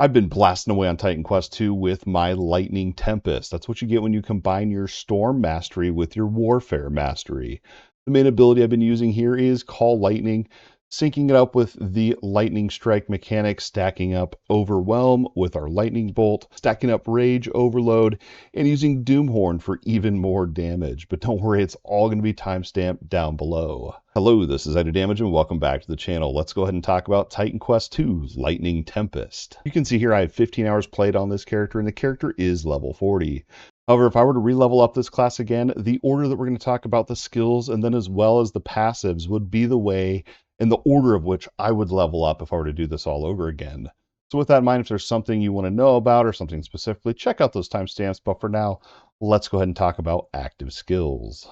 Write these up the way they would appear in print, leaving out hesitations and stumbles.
I've been blasting away on Titan Quest 2 with my Lightning Tempest. That's what you get when you combine your Storm Mastery with your Warfare Mastery. The main ability I've been using here is Call Lightning, syncing it up with the Lightning Strike mechanic, stacking up Overwhelm with our Lightning Bolt, stacking up Rage, Overload, and using Doomhorn for even more damage. But don't worry, it's all going to be timestamped down below. Hello, this is Idodmg and welcome back to the channel. Let's go ahead and talk about Titan Quest 2's Lightning Tempest. You can see here I have 15 hours played on this character, and the character is level 40. However, if I were to re-level up this class again, the order that we're going to talk about the skills and then as well as the passives would be the way and the order of which I would level up if I were to do this all over again. So with that in mind, if there's something you want to know about or something specifically, check out those timestamps. But for now, let's go ahead and talk about active skills.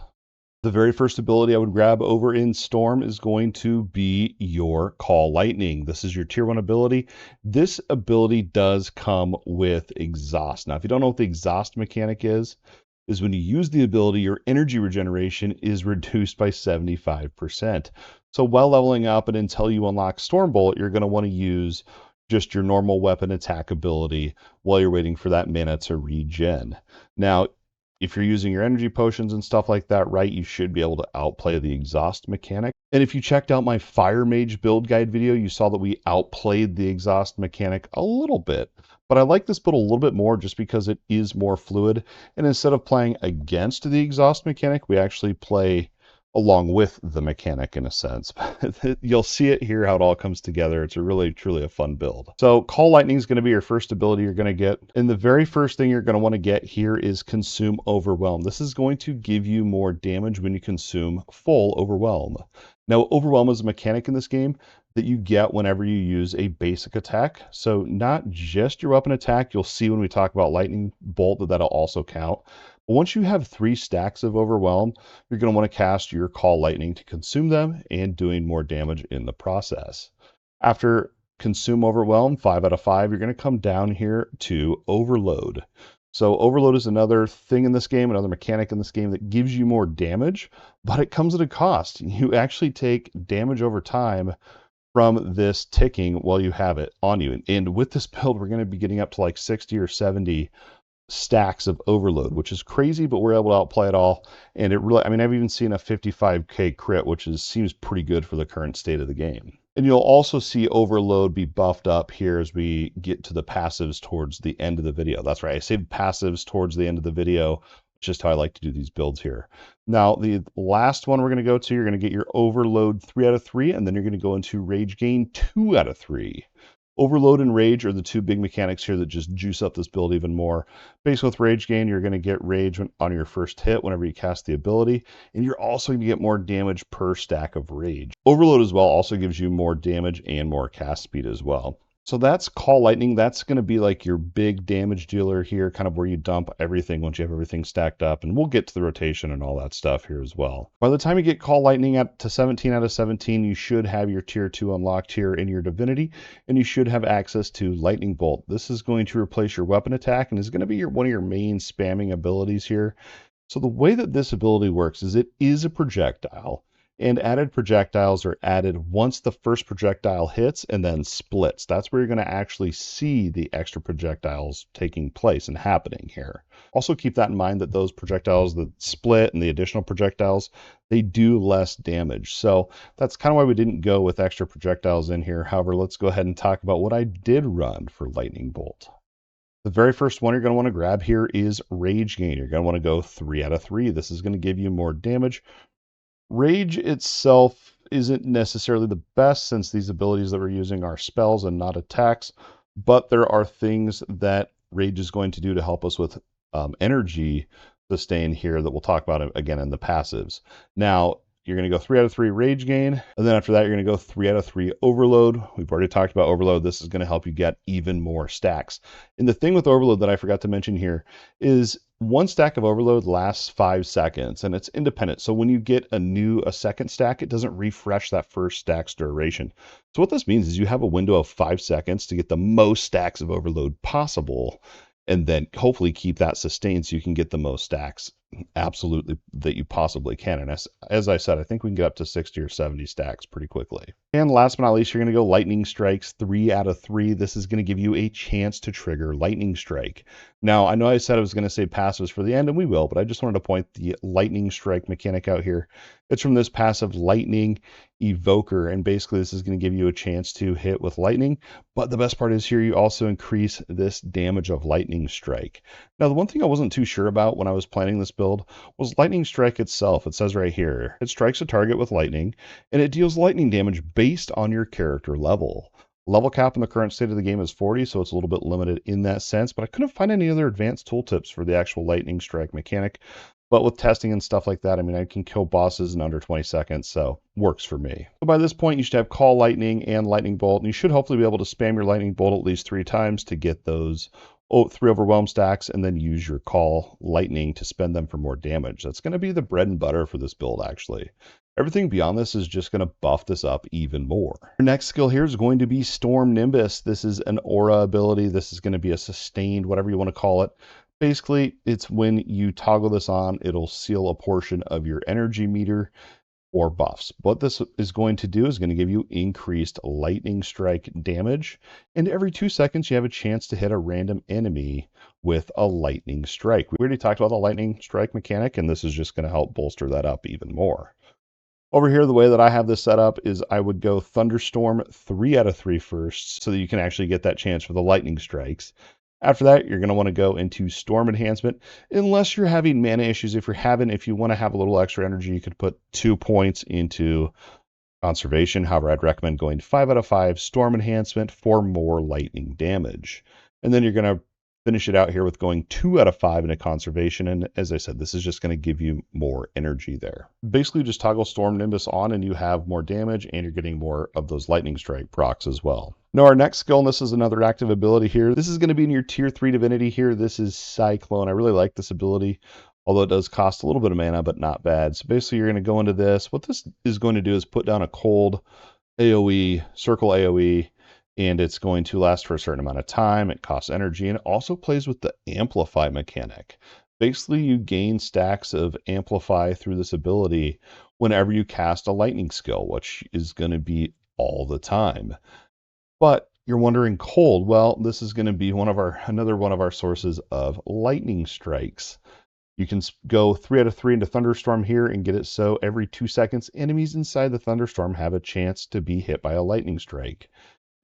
The very first ability I would grab over in Storm is going to be your Call Lightning. This is your tier 1 ability. This ability does come with exhaust. Now, if you don't know what the exhaust mechanic is when you use the ability, your energy regeneration is reduced by 75%. So while leveling up and until you unlock Stormbolt, you're going to want to use just your normal weapon attack ability while you're waiting for that mana to regen. Now, if you're using your energy potions and stuff like that, right, you should be able to outplay the exhaust mechanic. And if you checked out my Fire Mage build guide video, you saw that we outplayed the exhaust mechanic a little bit. But I like this build a little bit more just because it is more fluid. And instead of playing against the exhaust mechanic, we actually play along with the mechanic in a sense. You'll see it here how it all comes together. It's a really, truly a fun build. So Call Lightning is going to be your first ability you're going to get. And the very first thing you're going to want to get here is Consume Overwhelm. This is going to give you more damage when you consume full Overwhelm. Now, Overwhelm is a mechanic in this game that you get whenever you use a basic attack. So not just your weapon attack. You'll see when we talk about Lightning Bolt that'll also count. But once you have 3 stacks of Overwhelm, you're going to want to cast your Call Lightning to consume them and doing more damage in the process. After Consume Overwhelm, 5 out of 5, you're going to come down here to Overload. So Overload is another thing in this game, another mechanic in this game that gives you more damage, but it comes at a cost. You actually take damage over time from this ticking while you have it on you. And with this build, we're going to be getting up to like 60 or 70 stacks of Overload, which is crazy, but we're able to outplay it all. And it really, I mean, I've even seen a 55k crit, which seems pretty good for the current state of the game. And you'll also see Overload be buffed up here as we get to the passives towards the end of the video. That's right, I saved passives towards the end of the video, just how I like to do these builds here. Now, the last one we're going to go to, you're going to get your Overload 3 out of 3, and then you're going to go into Rage Gain 2 out of 3. Overload and Rage are the 2 big mechanics here that just juice up this build even more. Based with Rage Gain, you're going to get Rage on your first hit whenever you cast the ability, and you're also going to get more damage per stack of Rage. Overload as well also gives you more damage and more cast speed as well. So that's Call Lightning. That's going to be like your big damage dealer here, kind of where you dump everything once you have everything stacked up. And we'll get to the rotation and all that stuff here as well. By the time you get Call Lightning to 17 out of 17, you should have your tier 2 unlocked here in your Divinity, and you should have access to Lightning Bolt. This is going to replace your weapon attack and is going to be one of your main spamming abilities here. So the way that this ability works is it is a projectile. And added projectiles are added once the first projectile hits and then splits. That's where you're going to actually see the extra projectiles taking place and happening here. Also keep that in mind that those projectiles that split and the additional projectiles, they do less damage. So that's kind of why we didn't go with extra projectiles in here. However, let's go ahead and talk about what I did run for Lightning Bolt. The very first one you're going to want to grab here is Rage Gain. You're going to want to go 3 out of 3. This is going to give you more damage. Rage itself isn't necessarily the best since these abilities that we're using are spells and not attacks, but there are things that Rage is going to do to help us with energy sustain here that we'll talk about again in the passives. Now, you're going to go 3 out of 3 Rage Gain, and then after that, you're going to go 3 out of 3 Overload. We've already talked about Overload. This is going to help you get even more stacks. And the thing with Overload that I forgot to mention here is 1 stack of Overload lasts 5 seconds, and it's independent. So when you get a second stack, it doesn't refresh that first stack's duration. So what this means is you have a window of 5 seconds to get the most stacks of Overload possible, and then hopefully keep that sustained so you can get the most stacks absolutely that you possibly can. And as I said, I think we can get up to 60 or 70 stacks pretty quickly. And last but not least, you're going to go Lightning Strikes 3 out of 3. This is going to give you a chance to trigger Lightning Strike. Now, I know I said I was going to say passives for the end, and we will, but I just wanted to point the Lightning Strike mechanic out here. It's from this passive Lightning Evoker, and basically this is going to give you a chance to hit with lightning. But the best part is here, you also increase this damage of Lightning Strike. Now, the one thing I wasn't too sure about when I was planning this build was Lightning Strike itself. It says right here, it strikes a target with lightning, and it deals lightning damage based on your character level. Level cap in the current state of the game is 40, so it's a little bit limited in that sense, but I couldn't find any other advanced tooltips for the actual Lightning Strike mechanic. But with testing and stuff like that, I mean, I can kill bosses in under 20 seconds, so works for me. So by this point, you should have Call Lightning and Lightning Bolt, and you should hopefully be able to spam your Lightning Bolt at least 3 times to get those 3 Overwhelm stacks, and then use your Call Lightning to spend them for more damage. That's going to be the bread and butter for this build, actually. Everything beyond this is just going to buff this up even more. Your next skill here is going to be Storm Nimbus. This is an aura ability. This is going to be a sustained, whatever you want to call it. Basically, it's when you toggle this on, it'll seal a portion of your energy meter or buffs. What this is going to do is going to give you increased lightning strike damage, and every 2 seconds you have a chance to hit a random enemy with a lightning strike. We already talked about the lightning strike mechanic, and this is just going to help bolster that up even more. Over here, the way that I have this set up is I would go Thunderstorm 3 out of 3 first, so that you can actually get that chance for the lightning strikes. After that, you're going to want to go into Storm Enhancement, unless you're having mana issues. If you want to have a little extra energy, you could put 2 points into Conservation. However, I'd recommend going 5 out of 5 Storm Enhancement for more lightning damage. And then you're going to finish it out here with going 2 out of 5 into Conservation, and as I said, this is just going to give you more energy there. Basically, just toggle Storm Nimbus on and you have more damage, and you're getting more of those Lightning Strike procs as well. Now, our next skill, and this is another active ability here, this is going to be in your Tier 3 Divinity here. This is Cyclone. I really like this ability, although it does cost a little bit of mana, but not bad. So basically, you're going to go into this. What this is going to do is put down a cold AoE, circle AoE, and it's going to last for a certain amount of time. It costs energy, and it also plays with the Amplify mechanic. Basically, you gain stacks of Amplify through this ability whenever you cast a lightning skill, which is going to be all the time. But you're wondering, cold, well, this is going to be another one of our sources of lightning strikes. You can go 3 out of 3 into Thunderstorm here and get it so every 2 seconds, enemies inside the Thunderstorm have a chance to be hit by a lightning strike.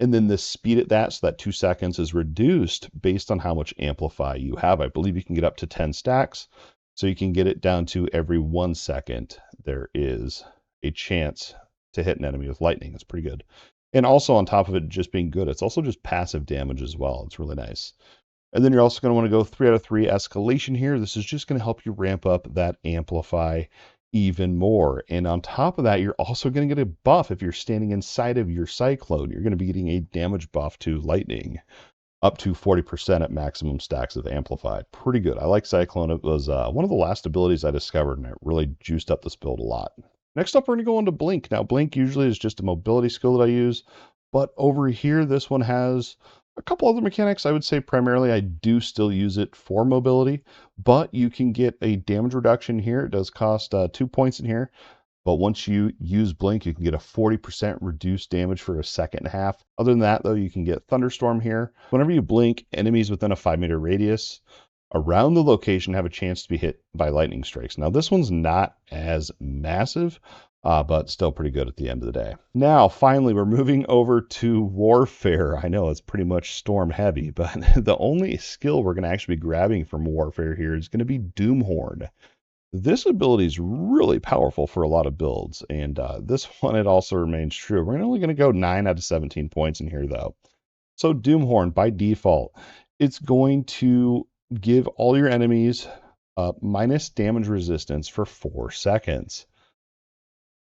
And then the speed at that, so that 2 seconds is reduced based on how much Amplify you have. I believe you can get up to 10 stacks, so you can get it down to every 1 second there is a chance to hit an enemy with lightning. It's pretty good. And also on top of it just being good, it's also just passive damage as well. It's really nice. And then you're also going to want to go 3 out of 3 Escalation here. This is just going to help you ramp up that Amplify even more. And on top of that, you're also going to get a buff if you're standing inside of your Cyclone. You're going to be getting a damage buff to lightning, up to 40% at maximum stacks of Amplify. Pretty good. I like Cyclone. It was one of the last abilities I discovered, and it really juiced up this build a lot. Next up, we're going to go into Blink. Now, Blink usually is just a mobility skill that I use, but over here, this one has a couple other mechanics. I would say primarily I do still use it for mobility, but you can get a damage reduction here. It does cost 2 points in here, but once you use Blink, you can get a 40% reduced damage for a second and a half. Other than that, though, you can get Thunderstorm here. Whenever you blink, enemies within a 5-meter radius around the location have a chance to be hit by lightning strikes. Now, this one's not as massive, but still pretty good at the end of the day. Now, finally, we're moving over to Warfare. I know it's pretty much storm heavy, but the only skill we're going to actually be grabbing from Warfare here is going to be Doomhorn. This ability is really powerful for a lot of builds, and this one, it also remains true. We're only going to go 9 out of 17 points in here, though. So Doomhorn, by default, it's going to give all your enemies minus damage resistance for 4 seconds.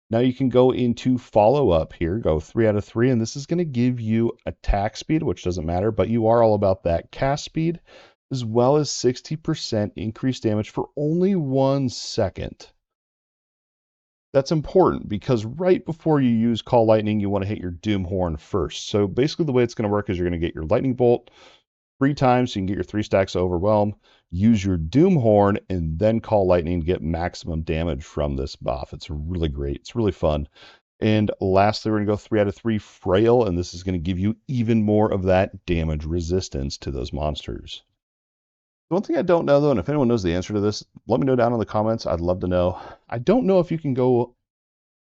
Now you can go into follow-up here, go 3 out of 3, and this is going to give you attack speed, which doesn't matter, but you are all about that cast speed, as well as 60% increased damage for only 1 second. That's important because right before you use Call Lightning, you want to hit your Doomhorn first. So basically the way it's going to work is you're going to get your Lightning Bolt 3 times, so you can get your 3 stacks of Overwhelm, use your Doomhorn, and then Call Lightning to get maximum damage from this buff. It's really great. It's really fun. And lastly, we're going to go 3 out of 3 frail, and this is going to give you even more of that damage resistance to those monsters. The one thing I don't know, though, and if anyone knows the answer to this, let me know down in the comments. I'd love to know. I don't know if you can go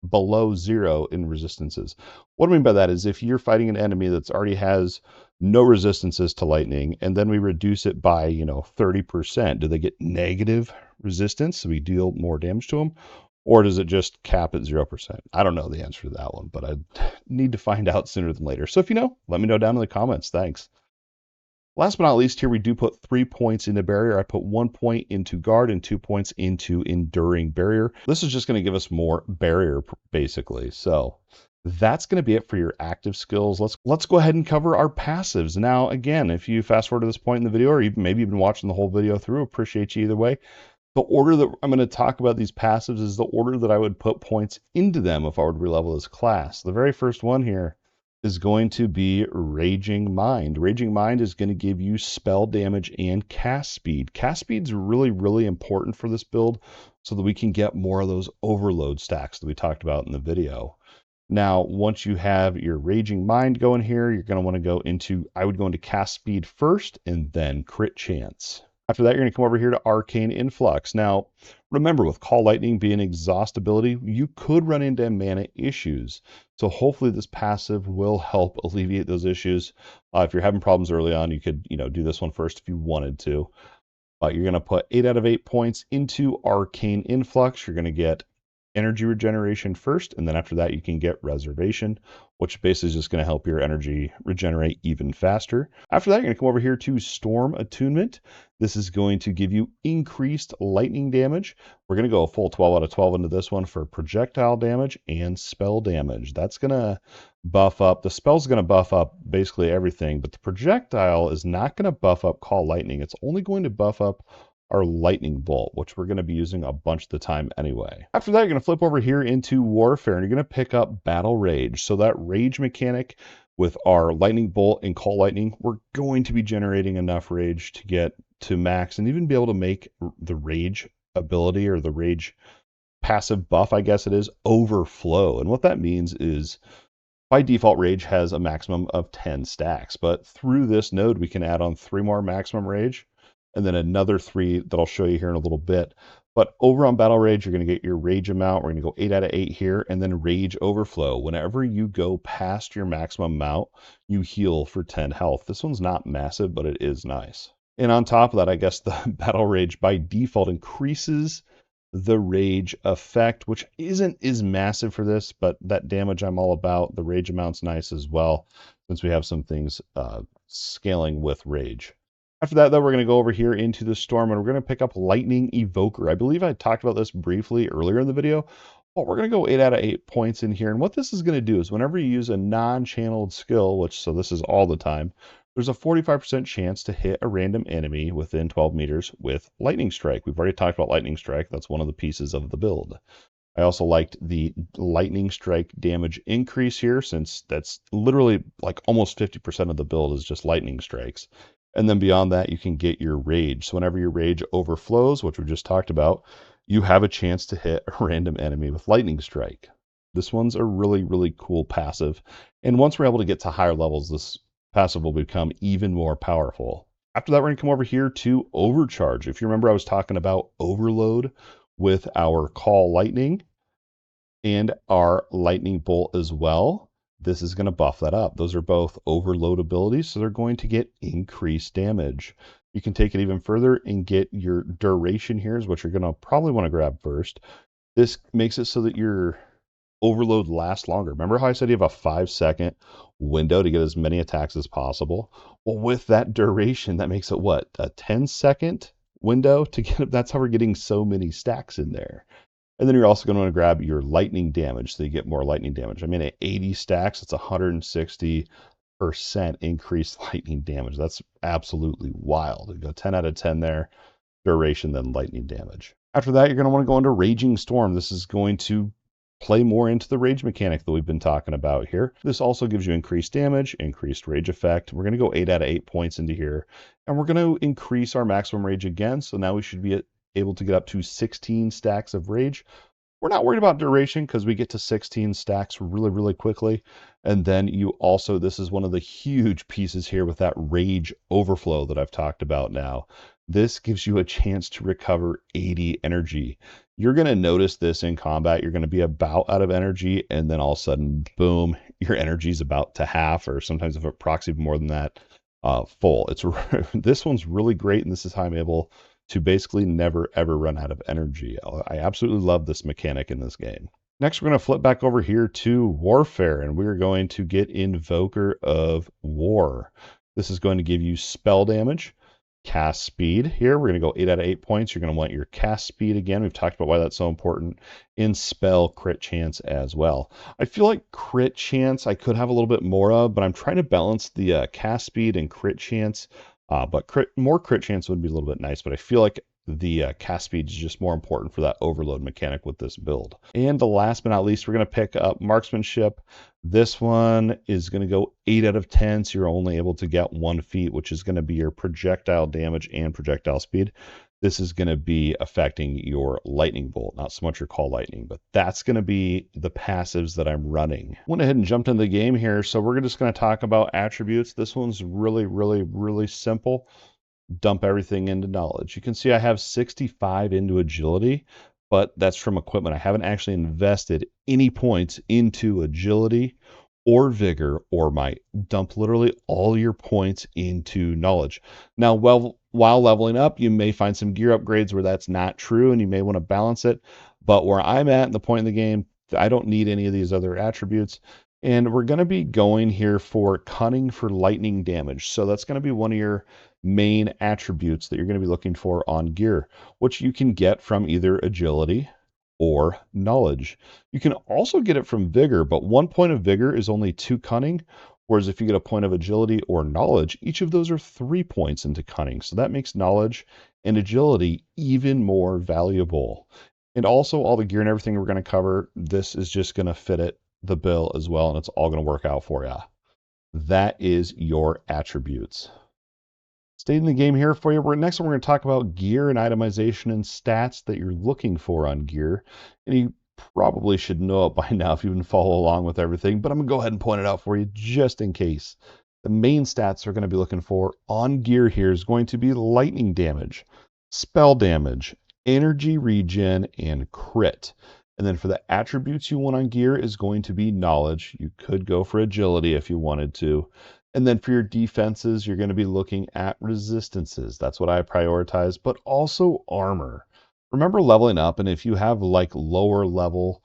below 0 in resistances. What I mean by that is if you're fighting an enemy that's already has no resistances to lightning, and then we reduce it by, 30%, do they get negative resistance so we deal more damage to them? Or does it just cap at 0%? I don't know the answer to that one, but I need to find out sooner than later. So if you know, let me know down in the comments. Thanks. Last but not least, here we do put 3 points into barrier. I put 1 point into guard and 2 points into enduring barrier. This is just going to give us more barrier, basically. So that's going to be it for your active skills. Let's go ahead and cover our passives. Now, again, if you fast forward to this point in the video, or even maybe you've been watching the whole video through, appreciate you either way. The order that I'm going to talk about these passives is the order that I would put points into them if I were to relevel this class. The very first one here is going to be Raging Mind. Raging Mind is going to give you spell damage and cast speed. Cast speed is really, really important for this build so that we can get more of those overload stacks that we talked about in the video. Now, once you have your Raging Mind going here, you're going to want to go into, I would go into cast speed first and then crit chance. After that, you're going to come over here to Arcane Influx. Now, remember, with Call Lightning being exhaust ability, you could run into mana issues. So hopefully this passive will help alleviate those issues. If you're having problems early on, you could do this one first if you wanted to. You're going to put 8 out of 8 points into Arcane Influx. You're going to get energy regeneration first, and then after that you can get reservation, which basically is just going to help your energy regenerate even faster. After that, you're going to come over here to Storm Attunement. This is going to give you increased lightning damage. We're going to go a full 12 out of 12 into this one for projectile damage and spell damage. That's going to buff up, the spell's going to buff up basically everything, but the projectile is not going to buff up Call Lightning. It's only going to buff up our lightning bolt, which we're going to be using a bunch of the time anyway. After that, you're going to flip over here into warfare, and you're going to pick up battle rage. So that rage mechanic with our lightning bolt and Call Lightning, we're going to be generating enough rage to get to max and even be able to make the rage ability, or the rage passive buff, I guess it is, overflow. And what that means is, by default, rage has a maximum of 10 stacks, but through this node we can add on 3 more maximum rage, and then another 3 that I'll show you here in a little bit. But over on Battle Rage, you're going to get your Rage amount. We're going to go 8 out of 8 here, and then Rage Overflow. Whenever you go past your maximum amount, you heal for 10 health. This one's not massive, but it is nice. And on top of that, I guess the Battle Rage by default increases the Rage effect, which isn't as massive for this, but that damage I'm all about. The Rage amount's nice as well, since we have some things scaling with Rage. After that, though, we're going to go over here into the Storm, and we're going to pick up Lightning Evoker. I believe I talked about this briefly earlier in the video, but we're going to go 8 out of 8 points in here. And what this is going to do is whenever you use a non-channeled skill, so this is all the time, there's a 45% chance to hit a random enemy within 12 meters with Lightning Strike. We've already talked about Lightning Strike. That's one of the pieces of the build. I also liked the Lightning Strike damage increase here, since that's literally like almost 50% of the build is just Lightning Strikes. And then beyond that, you can get your Rage. So whenever your Rage overflows, which we just talked about, you have a chance to hit a random enemy with Lightning Strike. This one's a really, really cool passive. And once we're able to get to higher levels, this passive will become even more powerful. After that, we're going to come over here to Overcharge. If you remember, I was talking about Overload with our Call Lightning and our Lightning Bolt as well. This is going to buff that up. Those are both overload abilities, so they're going to get increased damage. You can take it even further and get your duration here, is what you're going to probably want to grab first. This makes it so that your overload lasts longer. Remember how I said you have a 5-second window to get as many attacks as possible? Well, with that duration, that makes it what? A 10-second window to get. That's how we're getting so many stacks in there. And then you're also going to want to grab your lightning damage, so you get more lightning damage. I mean, at 80 stacks, it's 160% increased lightning damage. That's absolutely wild. You go 10 out of 10 there, duration, then lightning damage. After that, you're going to want to go into Raging Storm. This is going to play more into the rage mechanic that we've been talking about here. This also gives you increased damage, increased rage effect. We're going to go 8 out of 8 points into here, and we're going to increase our maximum rage again. So now we should be able to get up to 16 stacks of rage. We're not worried about duration because we get to 16 stacks really, really quickly. And then you also, this is one of the huge pieces here with that rage overflow that I've talked about now. This gives you a chance to recover 80 energy. You're going to notice this in combat. You're going to be about out of energy, and then all of a sudden, boom, your energy is about to half, or sometimes if it procs even more than that, full. It's this one's really great, and this is how I'm able to basically never ever run out of energy. I absolutely love this mechanic in this game. Next, we're going to flip back over here to Warfare, and we're going to get Invoker of War. This is going to give you spell damage, cast speed. Here, we're going to go 8 out of 8 points. You're going to want your cast speed again. We've talked about why that's so important. In spell, crit chance as well. I feel like crit chance I could have a little bit more of, but I'm trying to balance the cast speed and crit chance. But more crit chance would be a little bit nice, but I feel like the cast speed is just more important for that overload mechanic with this build. And the last but not least, we're going to pick up Marksmanship. This one is going to go 8 out of 10, so you're only able to get 1 feat, which is going to be your projectile damage and projectile speed. This is going to be affecting your lightning bolt, not so much your call lightning, but that's going to be the passives that I'm running. Went ahead and jumped into the game here, so we're just going to talk about attributes. This one's really, really, really simple. Dump everything into knowledge. You can see I have 65 into agility, but that's from equipment. I haven't actually invested any points into agility or vigor or might. Dump literally all your points into knowledge. Now, while leveling up, you may find some gear upgrades where that's not true and you may want to balance it. But where I'm at in the point in the game, I don't need any of these other attributes. And we're going to be going here for cunning for lightning damage. So that's going to be one of your main attributes that you're going to be looking for on gear, which you can get from either agility or knowledge. You can also get it from vigor, but 1 point of vigor is only 2 cunning, whereas if you get a point of agility or knowledge, each of those are 3 points into cunning. So that makes knowledge and agility even more valuable. And also all the gear and everything we're going to cover, this is just going to fit the bill as well, and it's all going to work out for you. That is your attributes. Staying in the game here for you. Next, we're going to talk about gear and itemization and stats that you're looking for on gear. And you probably should know it by now if you even follow along with everything, but I'm going to go ahead and point it out for you just in case. The main stats we're going to be looking for on gear here is going to be lightning damage, spell damage, energy regen, and crit. And then for the attributes you want on gear is going to be knowledge. You could go for agility if you wanted to. And then for your defenses, you're going to be looking at resistances. That's what I prioritize, but also armor. Remember leveling up, and if you have like lower level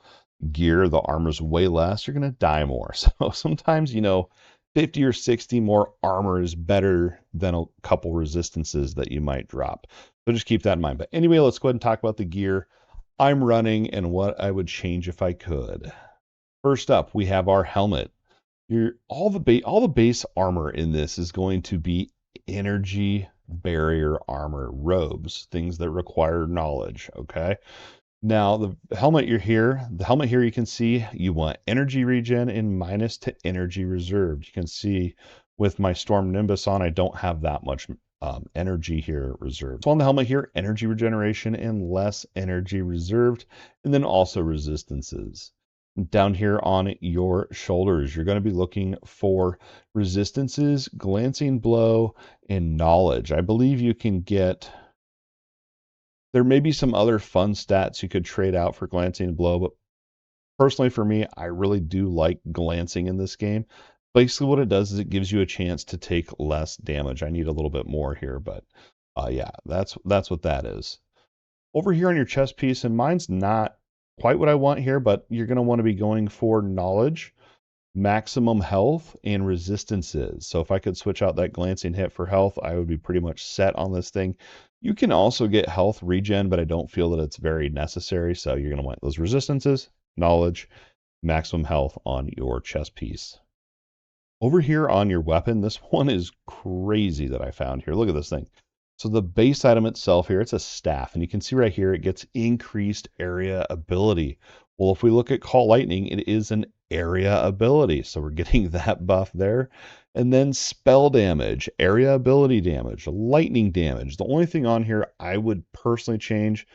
gear, the armor's way less, you're going to die more. So sometimes, 50 or 60 more armor is better than a couple resistances that you might drop. So just keep that in mind. But anyway, let's go ahead and talk about the gear I'm running and what I would change if I could. First up, we have our helmet. All the base armor in this is going to be energy barrier armor, robes, things that require knowledge, okay? Now, the helmet here you can see you want energy regen and minus to energy reserved. You can see with my Storm Nimbus on, I don't have that much energy here reserved. So on the helmet here, energy regeneration and less energy reserved, and then also resistances. Down here on your shoulders, you're going to be looking for resistances, glancing blow, and knowledge. I believe you can get, there may be some other fun stats you could trade out for glancing blow, but personally for me, I really do like glancing in this game. Basically what it does is it gives you a chance to take less damage. I need a little bit more here, but yeah, that's what that is. Over here on your chest piece, and mine's not quite what I want here, but you're going to want to be going for knowledge, maximum health, and resistances. So if I could switch out that glancing hit for health, I would be pretty much set on this thing. You can also get health regen, but I don't feel that it's very necessary. So you're going to want those resistances, knowledge, maximum health on your chest piece. Over here on your weapon, this one is crazy that I found here. Look at this thing. So the base item itself here, it's a staff, and you can see right here it gets increased area ability. Well, if we look at Call Lightning, it is an area ability, so we're getting that buff there. And then spell damage, area ability damage, lightning damage. The only thing on here I would personally change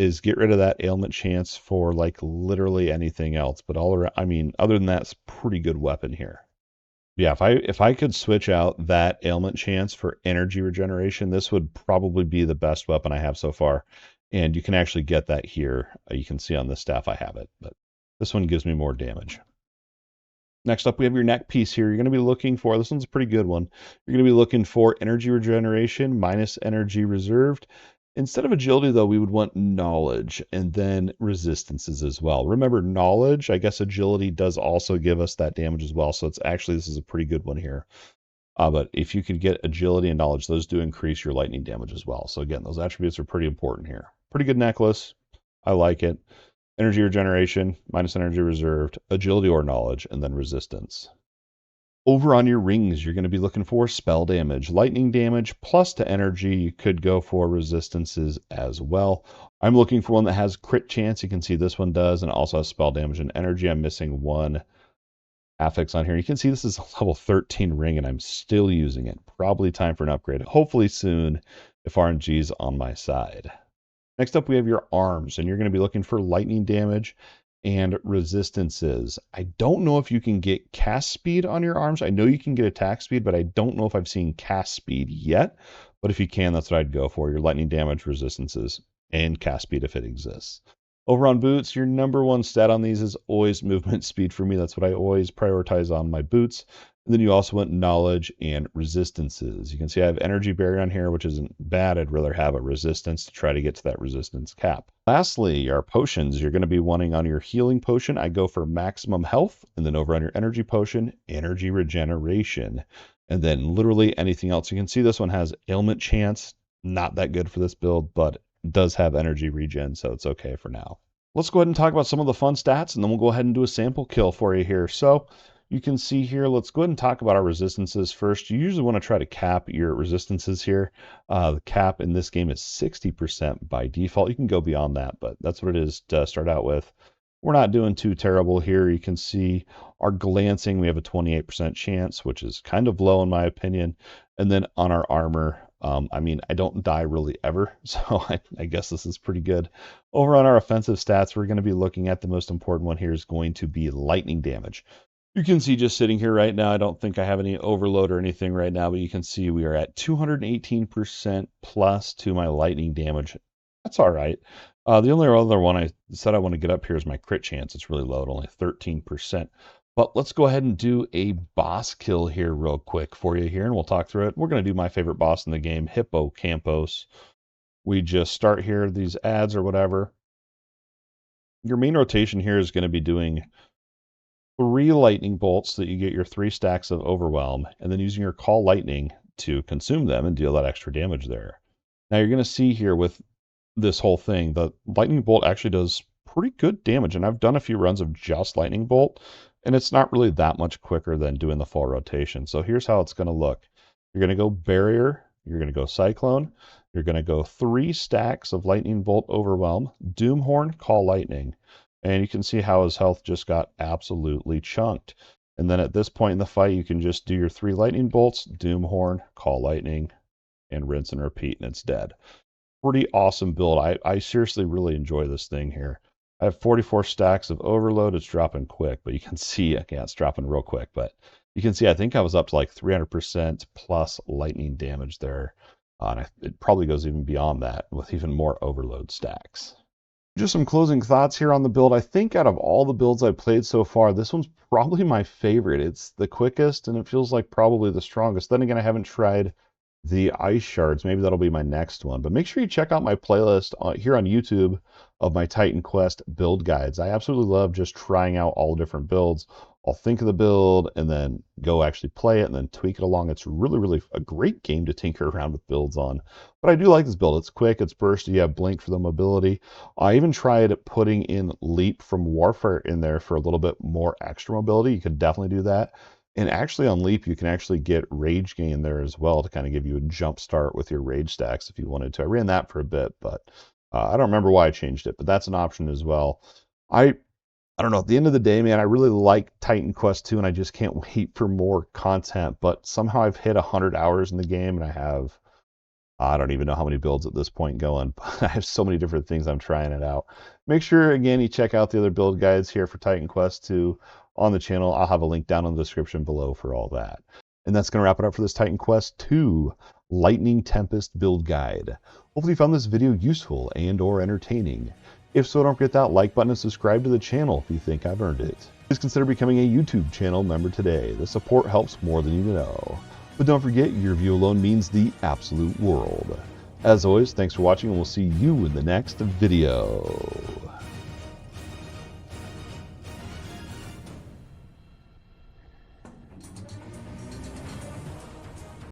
is get rid of that ailment chance for like literally anything else. But all around, I mean, other than that, it's a pretty good weapon here. Yeah, if I could switch out that ailment chance for energy regeneration, this would probably be the best weapon I have so far. And you can actually get that here. You can see on this staff I have it, but this one gives me more damage. Next up, we have your neck piece here. You're going to be looking for, this one's a pretty good one. You're going to be looking for energy regeneration minus energy reserved. Instead of agility, though, we would want knowledge and then resistances as well. Remember, knowledge, I guess agility does also give us that damage as well. So it's actually, this is a pretty good one here. But if you could get agility and knowledge, those do increase your lightning damage as well. So again, those attributes are pretty important here. Pretty good necklace. I like it. Energy regeneration, minus energy reserved, agility or knowledge, and then resistance. Over on your rings, you're going to be looking for spell damage, lightning damage, plus to energy. You could go for resistances as well. I'm looking for one that has crit chance. You can see this one does, and also has spell damage and energy. I'm missing one affix on here. You can see this is a level 13 ring, and I'm still using it. Probably time for an upgrade. Hopefully soon, if RNG's on my side. Next up, we have your arms, and you're going to be looking for lightning damage and resistances. I don't know if you can get cast speed on your arms. I know you can get attack speed, but I don't know if I've seen cast speed yet. But if you can, that's what I'd go for. Your lightning damage, resistances, and cast speed if it exists. Over on boots, your number one stat on these is always movement speed for me. That's what I always prioritize on my boots. And then you also want knowledge and resistances. You can see I have energy barrier on here, which isn't bad. I'd rather have a resistance to try to get to that resistance cap. Lastly, our potions. You're going to be wanting on your healing potion, I go for maximum health. And then over on your energy potion, energy regeneration. And then literally anything else. You can see this one has ailment chance. Not that good for this build, but does have energy regen, so it's okay for now. Let's go ahead and talk about some of the fun stats, and then we'll go ahead and do a sample kill for you here. So you can see here, let's go ahead and talk about our resistances first. You usually want to try to cap your resistances here. The cap in this game is 60% by default. You can go beyond that, but that's what it is to start out with. We're not doing too terrible here. You can see our glancing, we have a 28% chance, which is kind of low in my opinion. And then on our armor, I mean, I don't die really ever, so I guess this is pretty good. Over on our offensive stats, we're going to be looking at the most important one here is going to be lightning damage. You can see just sitting here right now, I don't think I have any overload or anything right now, but you can see we are at 218% plus to my lightning damage. That's all right. The only other one I said I want to get up here is my crit chance. It's really low at only 13%. But let's go ahead and do a boss kill here real quick for you here, and we'll talk through it. We're going to do my favorite boss in the game, Hippocampos. We just start here, these ads or whatever. Your main rotation here is going to be doing 3 lightning bolts so that you get your 3 stacks of overwhelm, and then using your call lightning to consume them and deal that extra damage there. Now you're going to see here with this whole thing, the lightning bolt actually does pretty good damage, and I've done a few runs of just lightning bolt, and it's not really that much quicker than doing the full rotation. So here's how it's going to look. You're going to go barrier, you're going to go cyclone, you're going to go 3 stacks of lightning bolt overwhelm, doomhorn, call lightning, and you can see how his health just got absolutely chunked. And then at this point in the fight, you can just do your 3 lightning bolts, doomhorn, call lightning, and rinse and repeat, and it's dead. Pretty awesome build. I seriously really enjoy this thing here. I have 44 stacks of overload. It's dropping quick, but you can see, again, it's dropping real quick, but you can see I think I was up to like 300% plus lightning damage there. And it probably goes even beyond that with even more overload stacks. Just some closing thoughts here on the build. I think out of all the builds I've played so far, this one's probably my favorite. It's the quickest, and it feels like probably the strongest. Then again, I haven't tried the ice shards. Maybe that'll be my next one. But make sure you check out my playlist here on YouTube of my Titan Quest build guides. I absolutely love just trying out all different builds. I'll think of the build and then go actually play it and then tweak it along. It's really, really a great game to tinker around with builds on. But I do like this build. It's quick, it's bursty, you have blink for the mobility. I even tried putting in leap from warfare in there for a little bit more extra mobility. You could definitely do that. And actually on leap, you can actually get rage gain there as well to kind of give you a jump start with your rage stacks if you wanted to. I ran that for a bit, but I don't remember why I changed it, but that's an option as well. I don't know, at the end of the day, man, I really like Titan Quest 2, and I just can't wait for more content, but somehow I've hit 100 hours in the game, and I have I don't even know how many builds at this point going. I have so many different things I'm trying it out. Make sure, again, you check out the other build guides here for Titan Quest 2 on the channel. I'll have a link down in the description below for all that. And that's going to wrap it up for this Titan Quest 2 Lightning Tempest build guide. Hopefully you found this video useful and or entertaining. If so, don't forget that like button and subscribe to the channel if you think I've earned it. Please consider becoming a YouTube channel member today. The support helps more than you know. But don't forget, your view alone means the absolute world. As always, thanks for watching, and we'll see you in the next video.